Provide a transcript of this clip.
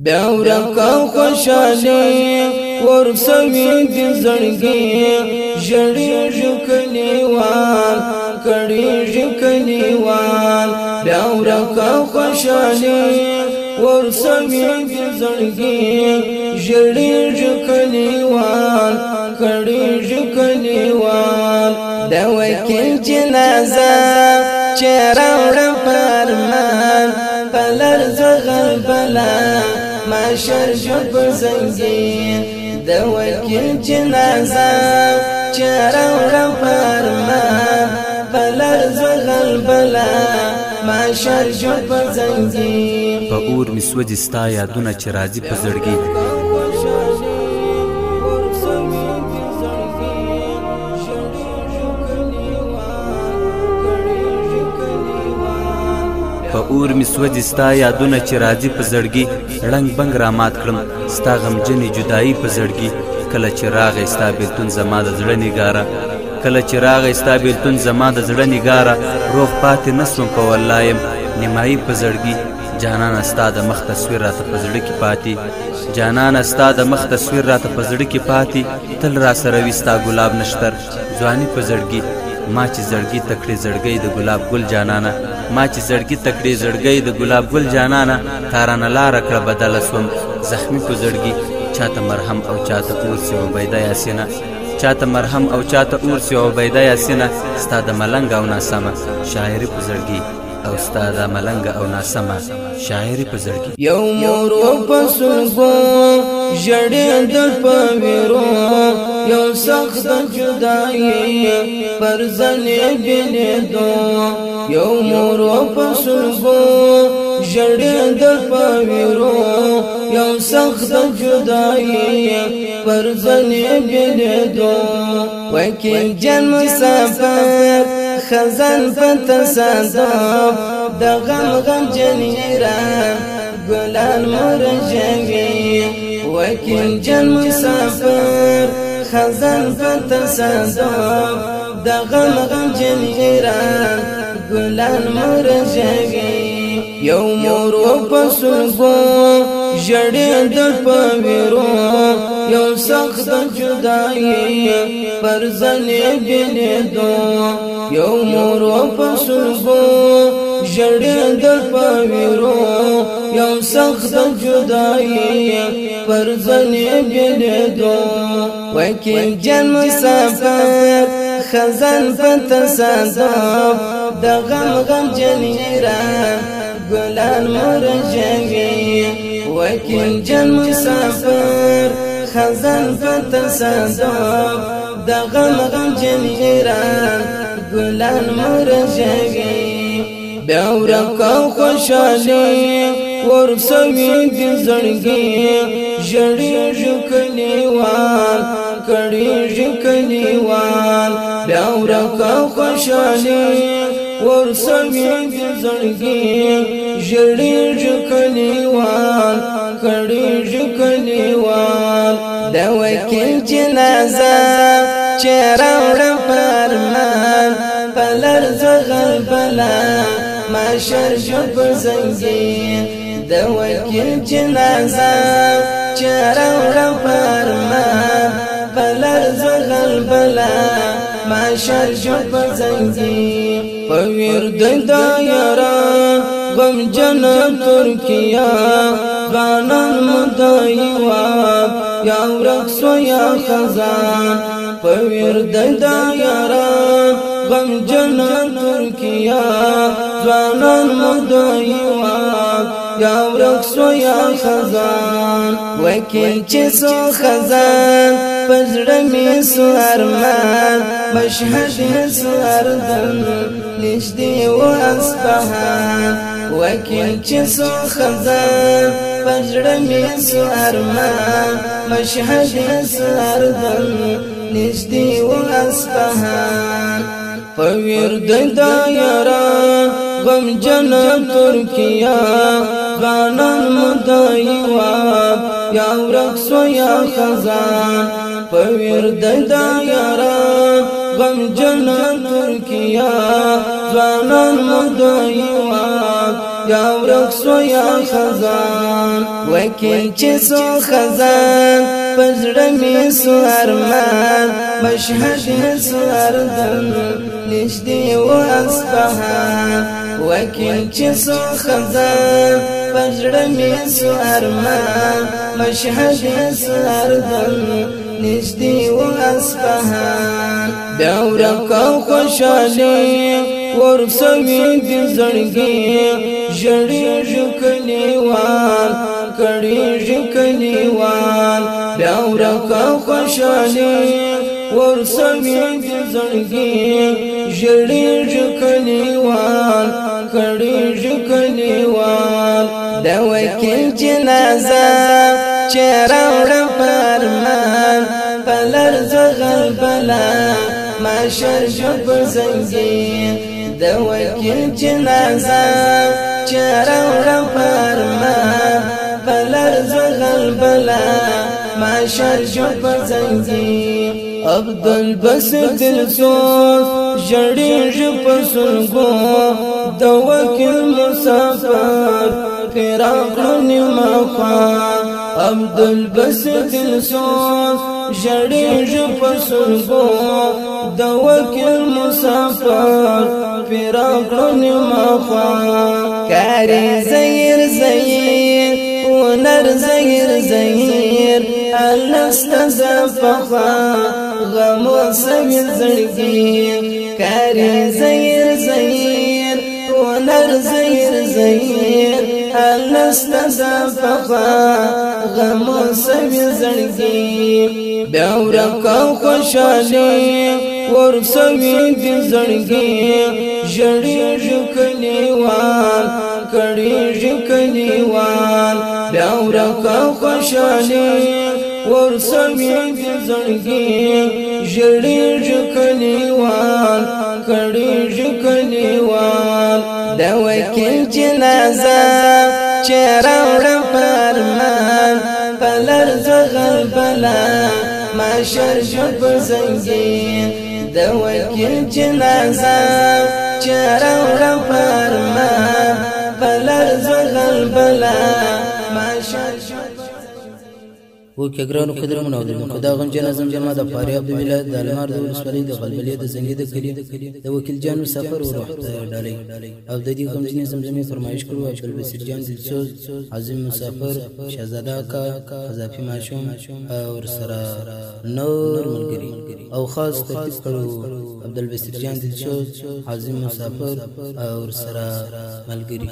بیا ورکا خوشالی ورسوی دی زړګي ژړېږي کلیوال کړېږي کلیوال بیا ورکا خوشالی ورسوی دی زړګي ژړېږي کلیوال کړېږي کلیوال دا وکیل جنازه چې راوړم فرمان پلر زغل بلا ماشر جب زنگی دا وکیل جنازه چې راوړم فرمان پلر زغل بلا ماشر جب زنگی په اور می سوځي ستا یادونه چې راځي په زړګي په اور می سوځي ستا یادونه چې راځي په زړګي ړنګ بنګ را مات کړم ستا غمجنې جدایي په زړګي کله چې راغی ستا بېلتون زما د زړه نګاره کله چې راغی ستا بېلتون زما د زړه نګاره روغ پاتې نه سوم په والله یم نیمایي په زړګي جانانه ستا د مخ تصویر راته په زړه کې پاتې جانانه ستا د مخ تصویر راته په زړه کې پاتې تل را سره وي ستا ګلاب نشتر ځواني په زړګي ما چې زړګي تکړې زړګۍ د ګلاب ګل جانانه ما چې زړګي تکړې زړګۍ د ګلاب ګل جانانه تارانه لاره کړه بدله سوم زخمي په زړګي چاته مرهم او چاته اور سي عبیده یاسینه چاته مرهم او چاته اور سي عبیده یاسینه ستا د ملنګ او ناسمه شاعري په زړګي او ستا د ملنګ او ناسمه شاعري په زړګي یو مور په سلګو ژړېدل په ویرو یو سخت جدایي پر ځنې بېلېدو یو مور په سلګو ژړېدل په ویرو یو سخت جدایي پر ځنې بېلېدو وکیل جان مسافر خزان په تصادف د غم غم جنیران ګلان مرجوي وکیل جان مسافر خزان په تصادف د غم غم جنیران ګلان مرجوي یو مور په سلګو ژړېدل په ویرو یو سخت جدایي پر ځنې بېلېدو یو مور په سلګو ژړېدل په ویرو یو سخت جدایي پر ځنې بېلېدو وکیل جان مسافر خزان په تصادف د غم غم جنیران ګلان مرجوي وکیل جان مسافر خزان په تصادف د غم غم جنیران ګلان مرجوي بیا ورکا خوشالي ورسوي د زړګي ژړېږي کلیوال کړېږي کلیوال بیا ورکا خوشالي ورسوي د زړګي ژړېږي کلیوال کړېږي کلیوال دا وکیل جنازه چې راوړم فرمان پلر زغل بلا ماشر جب زنګي دا وکیل جنازه چې راوړم فرمان پلر زغل بلا ماشر جب زنګي په ورد دایره غم جنم ترکیه غانن مدایوات یا ورقصو یا خزان په ورد دایره غم جنم ترکیه غانن مدایوات یا ورقصو یا خزان وکیل چې سو خزان پزړه می سو ارمان مشهد سو اردن نشدي و اصفهان وکیل چې سو خزان پزړه می سو ارمان مشهد سو اردن نشدي و اصفهان په ورد دایره غم جنم ترکیه غانن مدایوات یا ورقصو یا خزان په ورد دایره غم جنم ترکیه ځوانان مدایوات یا ورکسو یا خزان وکیل چه سو خزان پزړمی سو ارمان مشهد سو اردن نشدی و اصفهان وکیل چه سو خزان پزړمی سو ارمان مشهد سو اردن نشدی و اصفهان بیا ورکو خوشالی ورسوی دی زړګي ژړې ژکلیوان کړي ژکلیوان بیا ورکو خوشالي ورسوی دی زړګي ژړې ژکلیوان کړي ژکلیوان د وکیل جنازه چهره وړه فرمان پلر زغل بلا ماشر جب زنگین د وکیل جنازه چهره وړه فرمان پلر زغل بلا ماشر جب زنگین عبدالباسط دلسوز ژړېږي په سلګو د وکیل مسافر فراق نیمه خوا عبدالباسط دلسوز ژړېږي په سلګو د وکیل مسافر فراق نیمه خوا کاری زیر زیر ونر زیر زیر الست فخا غمو سوی زړګي کاری زیر زیر ونر زیر زیر الست فخا غمو سوی زړګي بیا ورکو خوشالي ورسوي دی زړګي ژړې ژکلیوان کړي ژکلیوان بیا ورکو خوشالي ورسوي دی زړګي ژړې ژکلیوان کړي ژکلیوان د وکیل جنازه چهره وړه فرمان پلر زغل بلا ماشر جب زنگین د وکیل جنازه چهره وړه فرمان پلر زغل بلا ماشر و کګرانو قدرمن او دا غم جنازم جما د فاریاب د ولایت د المار د ولسوالۍ د غلبلې د زنګي د کلی د وکیل جان مسافر او روح ډالۍ او د دې غم جنې زمزمې فرمایش کړو عبدالباسط جان دلسوز عظیم مسافر شهزاده کا قذافي ماشوم او سره نور ملګری او خاص ترتیب کړو عبدالباسط جان دلسوز عظیم مسافر او سره ملګری